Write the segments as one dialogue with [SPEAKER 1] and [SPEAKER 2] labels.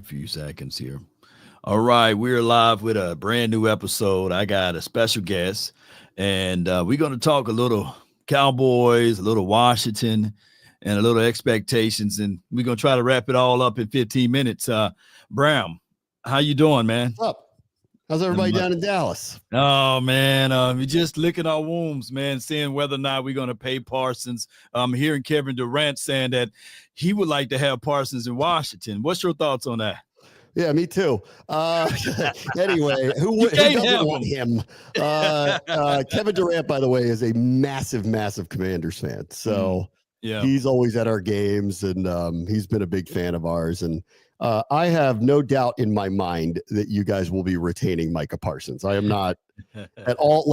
[SPEAKER 1] a few seconds here. All right, we're live with a brand new episode. I got a special guest, and we're going to talk a little Cowboys, a little Washington, and a little expectations, and we're going to try to wrap it all up in 15 minutes. Bram, how you doing, man?
[SPEAKER 2] What's up? How's everybody down in Dallas?
[SPEAKER 1] Oh, man, we just licking our wounds, man, seeing whether or not we're going to pay Parsons. I'm hearing Kevin Durant saying that he would like to have Parsons in Washington. What's your thoughts on that?
[SPEAKER 2] Yeah, me too. Anyway, who doesn't want him? Kevin Durant, by the way, is a massive, massive Commanders fan. So he's always at our games, and he's been a big fan of ours. And I have no doubt in my mind that you guys will be retaining Micah Parsons. I am not at all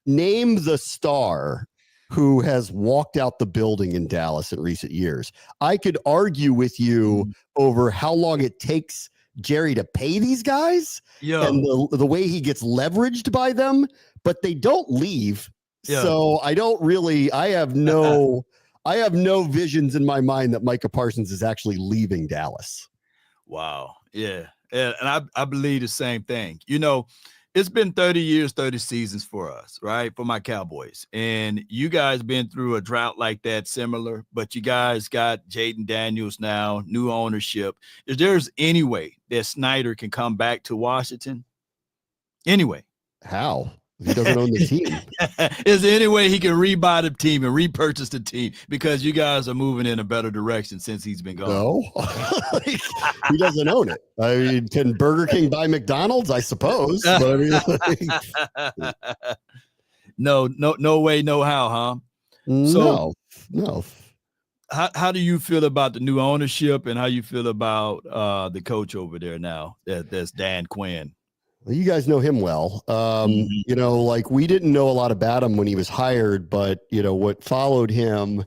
[SPEAKER 2] name the star who has walked out the building in Dallas in recent years. I could argue with you over how long it takes Jerry to pay these guys and the way he gets leveraged by them, but they don't leave. So I have no visions in my mind that Micah Parsons is actually leaving Dallas.
[SPEAKER 1] Wow. Yeah. And I believe the same thing. You know, it's been 30 years, 30 seasons for us, right? For my Cowboys. And you guys been through a drought like that, similar, but you guys got Jaden Daniels now, new ownership. If there's any way that Snyder can come back to Washington, anyway.
[SPEAKER 2] How? He doesn't own the team.
[SPEAKER 1] Is there any way he can rebuy the team and repurchase the team? Because you guys are moving in a better direction since he's been gone.
[SPEAKER 2] No, he doesn't own it. I mean, can Burger King buy McDonald's? I suppose. But I mean,
[SPEAKER 1] no way, no how, huh?
[SPEAKER 2] No.
[SPEAKER 1] How do you feel about the new ownership, and how you feel about the coach over there now? That's Dan Quinn.
[SPEAKER 2] Well, you guys know him well. You know, we didn't know a lot about him when he was hired, but what followed him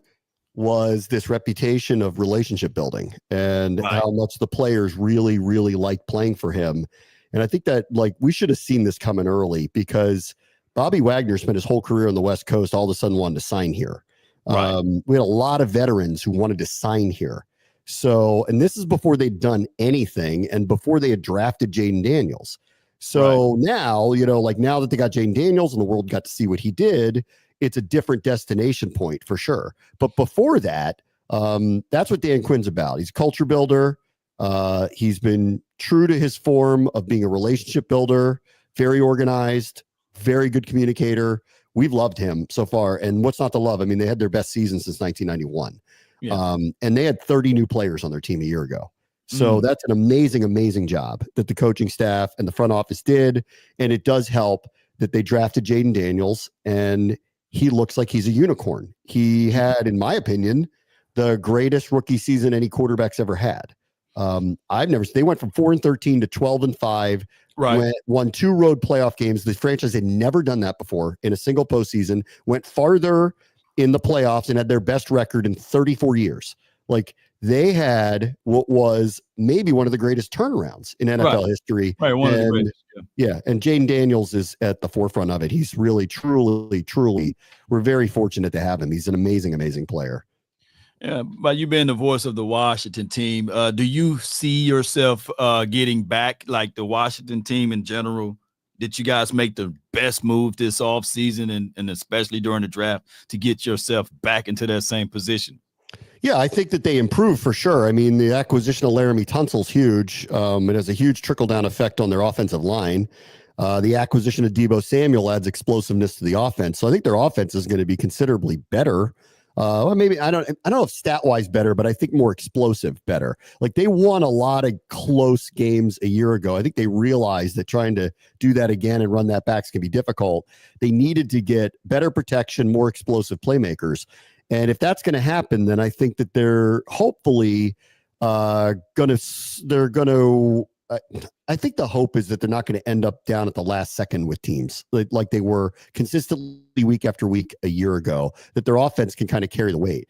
[SPEAKER 2] was this reputation of relationship building and how much the players really, really liked playing for him. And I think that we should have seen this coming early, because Bobby Wagner spent his whole career on the West Coast, all of a sudden wanted to sign here. We had a lot of veterans who wanted to sign here. So, and this is before they'd done anything and before they had drafted Jaden Daniels. So now, now that they got Jaden Daniels and the world got to see what he did, it's a different destination point for sure. But before that, that's what Dan Quinn's about. He's a culture builder. He's been true to his form of being a relationship builder, very organized, very good communicator. We've loved him so far. And what's not to love? I mean, they had their best season since 1991. And they had 30 new players on their team a year ago. So that's an amazing, amazing job that the coaching staff and the front office did. And it does help that they drafted Jaden Daniels, and he looks like he's a unicorn. He had, in my opinion, the greatest rookie season any quarterback's ever had. They went from 4-13 to 12-5, won 2 road playoff games. The franchise had never done that before in a single postseason, went farther in the playoffs and had their best record in 34 years. They had what was maybe one of the greatest turnarounds in NFL history.
[SPEAKER 1] One of the greatest.
[SPEAKER 2] And Jaden Daniels is at the forefront of it. He's really, truly, we're very fortunate to have him. He's an amazing, amazing player.
[SPEAKER 1] Yeah, but you being the voice of the Washington team, do you see yourself getting back like the Washington team in general? Did you guys make the best move this offseason and especially during the draft to get yourself back into that same position?
[SPEAKER 2] Yeah, I think that they improved for sure. I mean, the acquisition of Laramie Tunsil's huge. It has a huge trickle-down effect on their offensive line. The acquisition of Deebo Samuel adds explosiveness to the offense. So I think their offense is going to be considerably better. Maybe I don't know if stat-wise better, but I think more explosive better. They won a lot of close games a year ago. I think they realized that trying to do that again and run that back can be difficult. They needed to get better protection, more explosive playmakers. And if that's going to happen, then I think that they're hopefully I think the hope is that they're not going to end up down at the last second with teams like they were consistently week after week a year ago, that their offense can kind of carry the weight.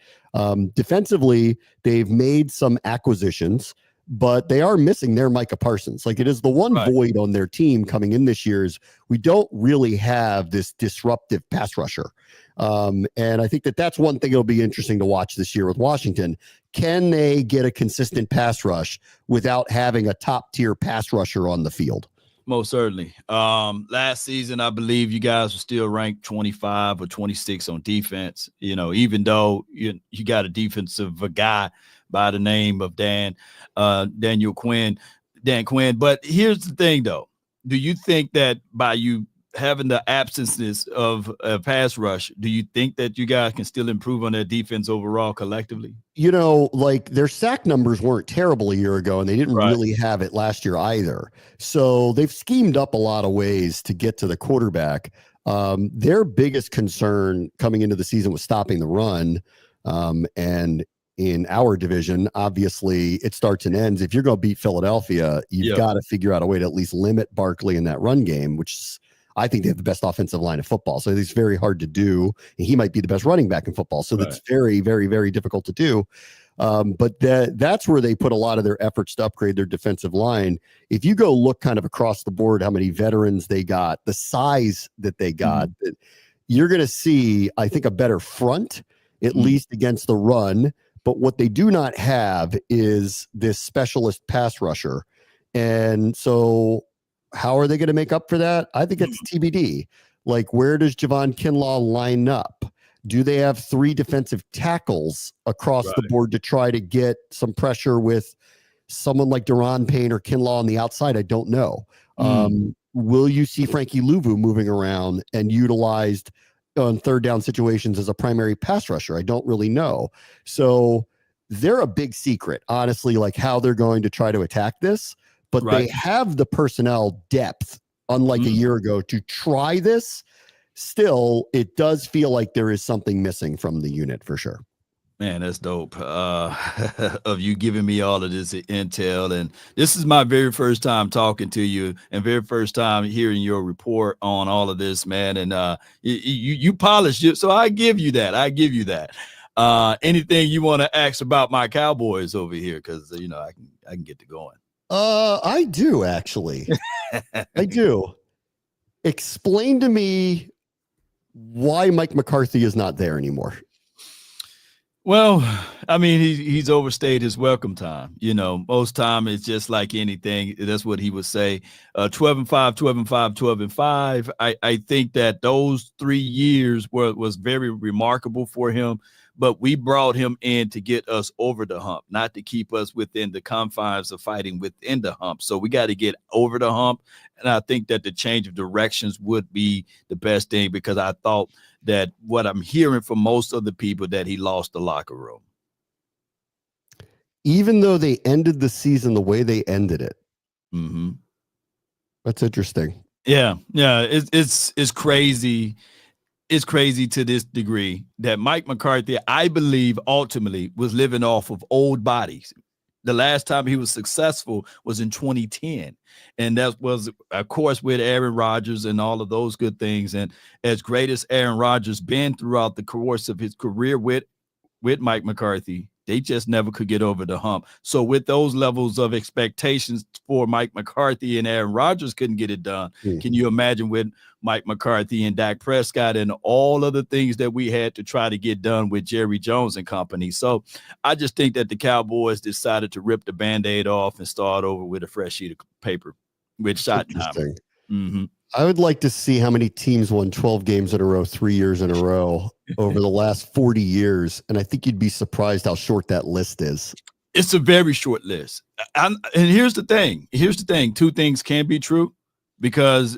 [SPEAKER 2] Defensively, they've made some acquisitions. but they are missing their Micah Parsons. Like, it is the one
[SPEAKER 1] Right.
[SPEAKER 2] void on their team coming in this year is we don't really have this disruptive pass rusher. And I think that that's one thing that'll be interesting to watch this year with Washington. Can they get a consistent pass rush without having a top tier pass rusher on the field?
[SPEAKER 1] Most certainly. Last season, I believe you guys were still ranked 25 or 26 on defense, even though you got a defensive guy by the name of Dan Quinn. But here's the thing, though. Do you think that by you having the absences of a pass rush, do you think that you guys can still improve on their defense overall collectively?
[SPEAKER 2] Like, their sack numbers weren't terrible a year ago, and they didn't really have it last year either. So they've schemed up a lot of ways to get to the quarterback. Their biggest concern coming into the season was stopping the run. And in our division, obviously, it starts and ends. If you're going to beat Philadelphia, you've got to figure out a way to at least limit Barkley in that run game, which is, I think they have the best offensive line in football. So it's very hard to do. And he might be the best running back in football. So that's very, very, very difficult to do. But that's where they put a lot of their efforts to upgrade their defensive line. If you go look kind of across the board, how many veterans they got, the size that they got, you're going to see, I think, a better front, at least against the run. But what they do not have is this specialist pass rusher. And so how are they going to make up for that? I think it's TBD. Like, where does Javon Kinlaw line up? Do they have 3 defensive tackles across the board to try to get some pressure with someone like Deron Payne or Kinlaw on the outside? I don't know. Will you see Frankie Louvu moving around and utilized on third down situations as a primary pass rusher? I don't really know. So they're a big secret, honestly, like how they're going to try to attack this. But they have the personnel depth, unlike a year ago, to try this. Still, it does feel like there is something missing from the unit for sure.
[SPEAKER 1] Man, that's dope. Of you giving me all of this intel. And this is my very first time talking to you and very first time hearing your report on all of this, man. And you polished it. So I give you that. Anything you want to ask about my Cowboys over here? Because, I can get to going.
[SPEAKER 2] I do, actually. I do. Explain to me why Mike McCarthy is not there anymore.
[SPEAKER 1] Well, I mean, he's overstayed his welcome time. Most time it's just like anything. That's what he would say. 12-5, 12-5, 12-5. I think that those 3 years was very remarkable for him. But we brought him in to get us over the hump, not to keep us within the confines of fighting within the hump. So we got to get over the hump. And I think that the change of directions would be the best thing, because I thought that what I'm hearing from most of the people that he lost the locker room.
[SPEAKER 2] Even though they ended the season the way they ended it. That's interesting.
[SPEAKER 1] Yeah. It's crazy. It's crazy to this degree that Mike McCarthy, I believe, ultimately was living off of old bodies. The last time he was successful was in 2010. And that was, of course, with Aaron Rodgers and all of those good things. And as great as Aaron Rodgers been throughout the course of his career with Mike McCarthy, they just never could get over the hump. So with those levels of expectations for Mike McCarthy and Aaron Rodgers couldn't get it done, can you imagine with Mike McCarthy and Dak Prescott and all of the things that we had to try to get done with Jerry Jones and company? So I just think that the Cowboys decided to rip the Band-Aid off and start over with a fresh sheet of paper with Schottenheimer.
[SPEAKER 2] I would like to see how many teams won 12 games in a row, 3 years in a row over the last 40 years. And I think you'd be surprised how short that list is.
[SPEAKER 1] It's a very short list. And here's the thing. 2 things can be true, because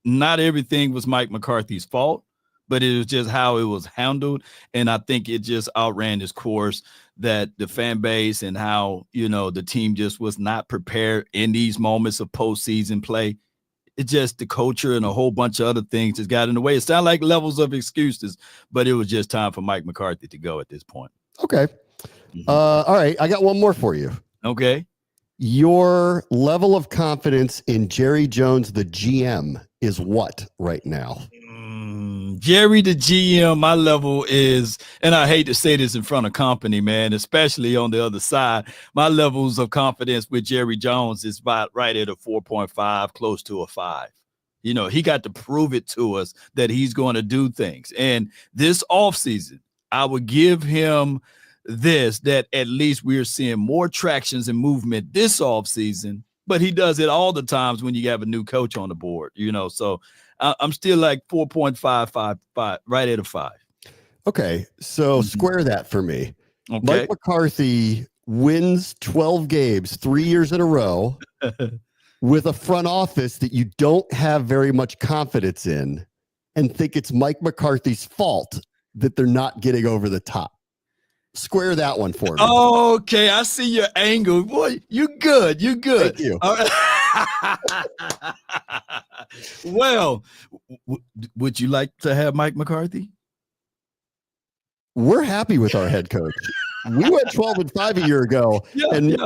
[SPEAKER 1] not everything was Mike McCarthy's fault, but it was just how it was handled. And I think it just outran its course, that the fan base and how, the team just was not prepared in these moments of postseason play. It's just the culture and a whole bunch of other things just got in the way. It sounded like levels of excuses, but it was just time for Mike McCarthy to go at this point.
[SPEAKER 2] Okay. All right. I got one more for you.
[SPEAKER 1] Okay.
[SPEAKER 2] Your level of confidence in Jerry Jones, the GM, is what right now?
[SPEAKER 1] Jerry, the GM, my level is, and I hate to say this in front of company, man, especially on the other side, my levels of confidence with Jerry Jones is about right at a 4.5, close to a 5. You know, he got to prove it to us that he's going to do things. And this offseason, I would give him this, that at least we're seeing more tractions and movement this offseason, but he does it all the times when you have a new coach on the board, you know, so I'm still like 4.555, right at a 5.
[SPEAKER 2] Okay, so square that for me.
[SPEAKER 1] Okay.
[SPEAKER 2] Mike McCarthy wins 12 games 3 years in a row with a front office that you don't have very much confidence in and think it's Mike McCarthy's fault that they're not getting over the top. Square that one for me.
[SPEAKER 1] Okay, I see your angle. Boy, you good. You good.
[SPEAKER 2] Thank you.
[SPEAKER 1] All right. Well, would you like to have Mike McCarthy?
[SPEAKER 2] We're happy with our head coach. We went 12-5 a year ago,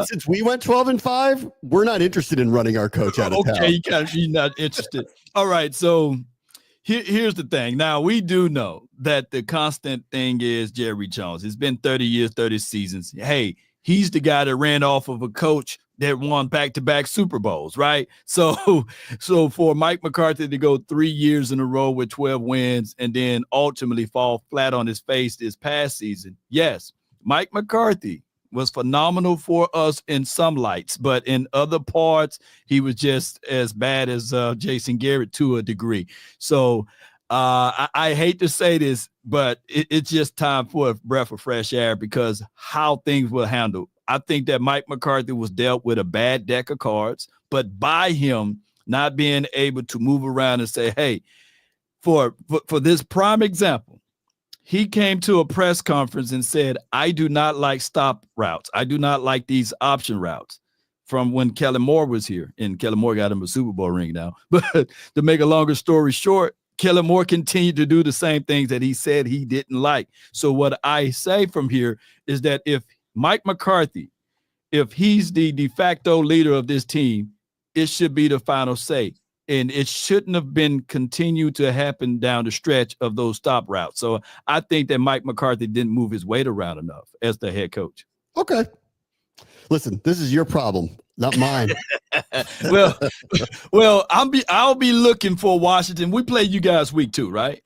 [SPEAKER 2] since we went 12-5, we're not interested in running our coach out of town.
[SPEAKER 1] Okay, you're not interested. All right, so here's the thing. Now, we do know that the constant thing is Jerry Jones. It's been 30 years, 30 seasons. Hey, he's the guy that ran off of a coach that won back-to-back Super Bowls, right? So for Mike McCarthy to go 3 years in a row with 12 wins and then ultimately fall flat on his face this past season, yes, Mike McCarthy was phenomenal for us in some lights, but in other parts, he was just as bad as Jason Garrett to a degree. So I hate to say this, but it's just time for a breath of fresh air because how things were handled. I think that Mike McCarthy was dealt with a bad deck of cards, but by him not being able to move around and say, hey, for this prime example, he came to a press conference and said, I do not like stop routes. I do not like these option routes from when Kellen Moore was here. And Kellen Moore got him a Super Bowl ring now. But to make a longer story short, Kellen Moore continued to do the same things that he said he didn't like. So what I say from here is that if Mike McCarthy, if he's the de facto leader of this team, it should be the final say. And it shouldn't have been continued to happen down the stretch of those stop routes. So I think that Mike McCarthy didn't move his weight around enough as the head coach.
[SPEAKER 2] Okay. Listen, this is your problem, not mine.
[SPEAKER 1] well, I'll be looking for Washington. We play you guys week 2, right?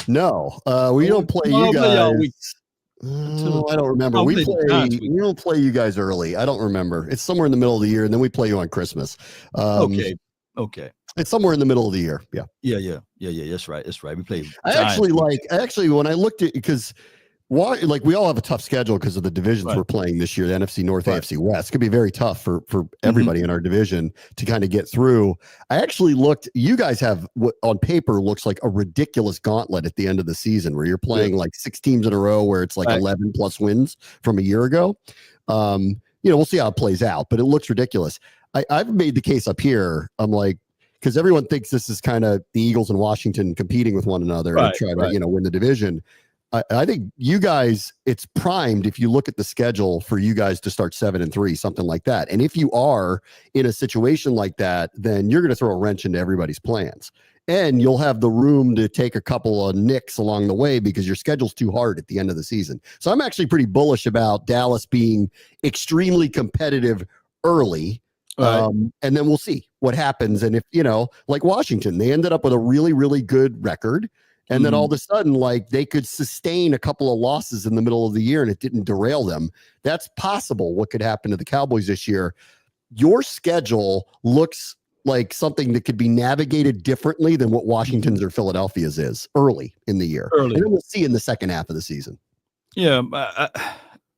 [SPEAKER 2] No, we don't play you guys. I don't remember. We don't play you guys early. I don't remember. It's somewhere in the middle of the year, and then we play you on Christmas.
[SPEAKER 1] Okay.
[SPEAKER 2] It's somewhere in the middle of the year. Yeah.
[SPEAKER 1] That's right. We play.
[SPEAKER 2] Actually, when I looked at, because we all have a tough schedule because of the divisions we're playing this year, the NFC North, AFC West. It's going to be very tough for everybody in our division to kind of get through. I actually looked, you guys have what on paper looks like a ridiculous gauntlet at the end of the season where you're playing like 6 teams in a row where it's like 11 plus wins from a year ago. We'll see how it plays out, but it looks ridiculous. I've made the case up here. I'm like, because everyone thinks this is kind of the Eagles and Washington competing with one another and try to, win the division. I think you guys, it's primed if you look at the schedule for you guys to start 7-3, something like that. And if you are in a situation like that, then you're going to throw a wrench into everybody's plans. And you'll have the room to take a couple of nicks along the way because your schedule's too hard at the end of the season. So I'm actually pretty bullish about Dallas being extremely competitive early. And then we'll see what happens. And if, like Washington, they ended up with a really, really good record. And then all of a sudden, like they could sustain a couple of losses in the middle of the year and it didn't derail them. That's possible. What could happen to the Cowboys this year? Your schedule looks like something that could be navigated differently than what Washington's or Philadelphia's is early in the year. And then we'll see in the second half of the season.
[SPEAKER 1] Yeah.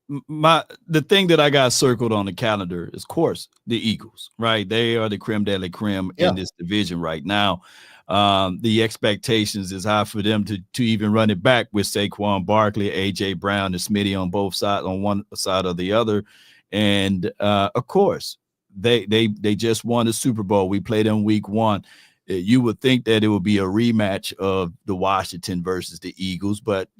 [SPEAKER 1] The thing that I got circled on the calendar is, of course, the Eagles, right? They are the creme de la creme in this division right now. The expectations is high for them to even run it back with Saquon Barkley, AJ Brown, and Smitty on both sides, on one side or the other. And of course, they just won the Super Bowl. We played them week 1. You would think that it would be a rematch of the Washington versus the Eagles, but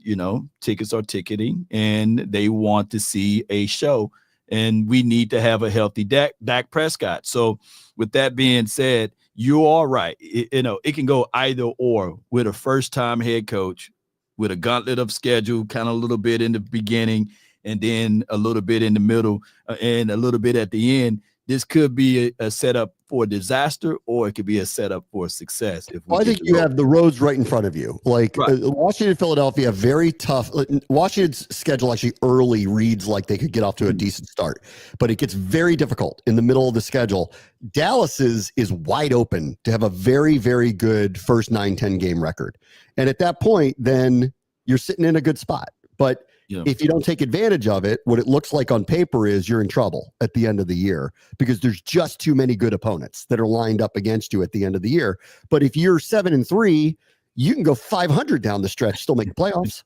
[SPEAKER 1] tickets are ticketing and they want to see a show. and we need to have a healthy Dak Prescott. So with that being said, you are right. It can go either or with a first-time head coach with a gauntlet of schedule, kind of a little bit in the beginning and then a little bit in the middle and a little bit at the end. This could be a setup for disaster, or it could be a setup for success.
[SPEAKER 2] I think you have the roads right in front of you. Like
[SPEAKER 1] right.
[SPEAKER 2] Washington, Philadelphia, very tough. Washington's schedule actually early reads like they could get off to a decent start, but it gets very difficult in the middle of the schedule. Dallas's is wide open to have a very, very good first 9-10 game record. And at that point, then you're sitting in a good spot. But if you don't take advantage of it, what it looks like on paper is you're in trouble at the end of the year because there's just too many good opponents that are lined up against you at the end of the year. But if you're 7-3, you can go 500 down the stretch, still make the playoffs.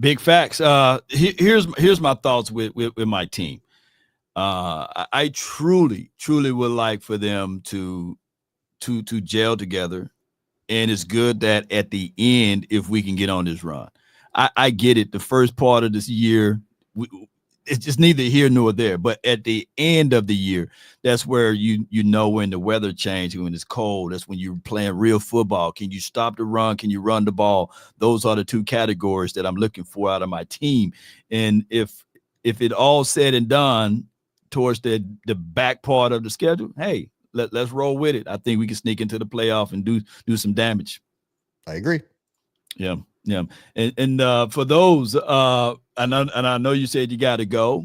[SPEAKER 1] Big facts. Here's my thoughts with my team. I truly would like for them to gel together, and it's good that at the end, if we can get on this run. I get it. The first part of this year, it's just neither here nor there. But at the end of the year, that's where you know when the weather changes, when it's cold. That's when you're playing real football. Can you stop the run? Can you run the ball? Those are the two categories that I'm looking for out of my team. And if it all said and done towards the back part of the schedule, hey, let's roll with it. I think we can sneak into the playoff and do some damage.
[SPEAKER 2] I agree.
[SPEAKER 1] Yeah. Yeah. And for those, and I know you said you got to go,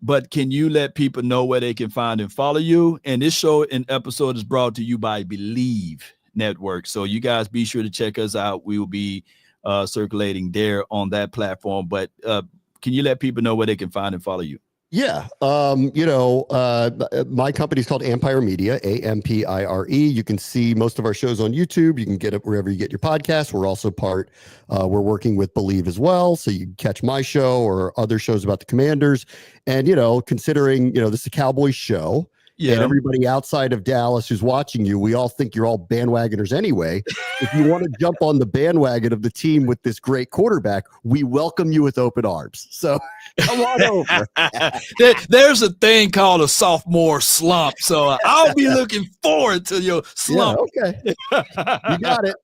[SPEAKER 1] but can you let people know where they can find and follow you? And this show and episode is brought to you by Believe Network. So you guys be sure to check us out. We will be circulating there on that platform. But can you let people know where they can find and follow you?
[SPEAKER 2] Yeah. My company's called Empire Media, AMPIRE. You can see most of our shows on YouTube. You can get it wherever you get your podcasts. We're also we're working with Believe as well. So you can catch my show or other shows about the Commanders. And, considering, this is a Cowboys show. Yeah. And everybody outside of Dallas who's watching you, we all think you're all bandwagoners anyway. If you want to jump on the bandwagon of the team with this great quarterback, we welcome you with open arms. So come on over.
[SPEAKER 1] There's a thing called a sophomore slump. So I'll be looking forward to your slump.
[SPEAKER 2] Yeah, okay. You got it.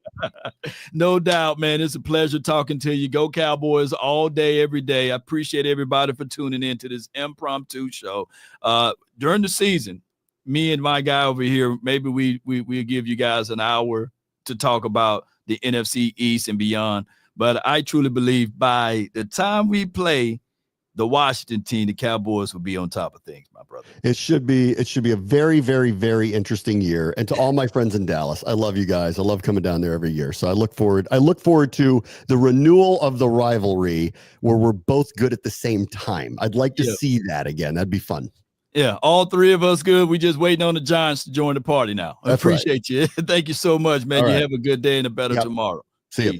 [SPEAKER 1] No doubt, man. It's a pleasure talking to you. Go Cowboys all day, every day. I appreciate everybody for tuning in to this impromptu show. During the season, me and my guy over here, maybe we'll give you guys an hour to talk about the NFC East and beyond. But I truly believe by the time we play the Washington team, the Cowboys will be on top of things, my brother.
[SPEAKER 2] It should be a very, very, very interesting year. And to all my friends in Dallas, I love you guys. I love coming down there every year. So I look forward to the renewal of the rivalry where we're both good at the same time. I'd like to see that again. That'd be fun.
[SPEAKER 1] Yeah, all three of us good. We just waiting on the Giants to join the party now. I appreciate you. Thank you so much, man. You have a good day and a better tomorrow.
[SPEAKER 2] See you.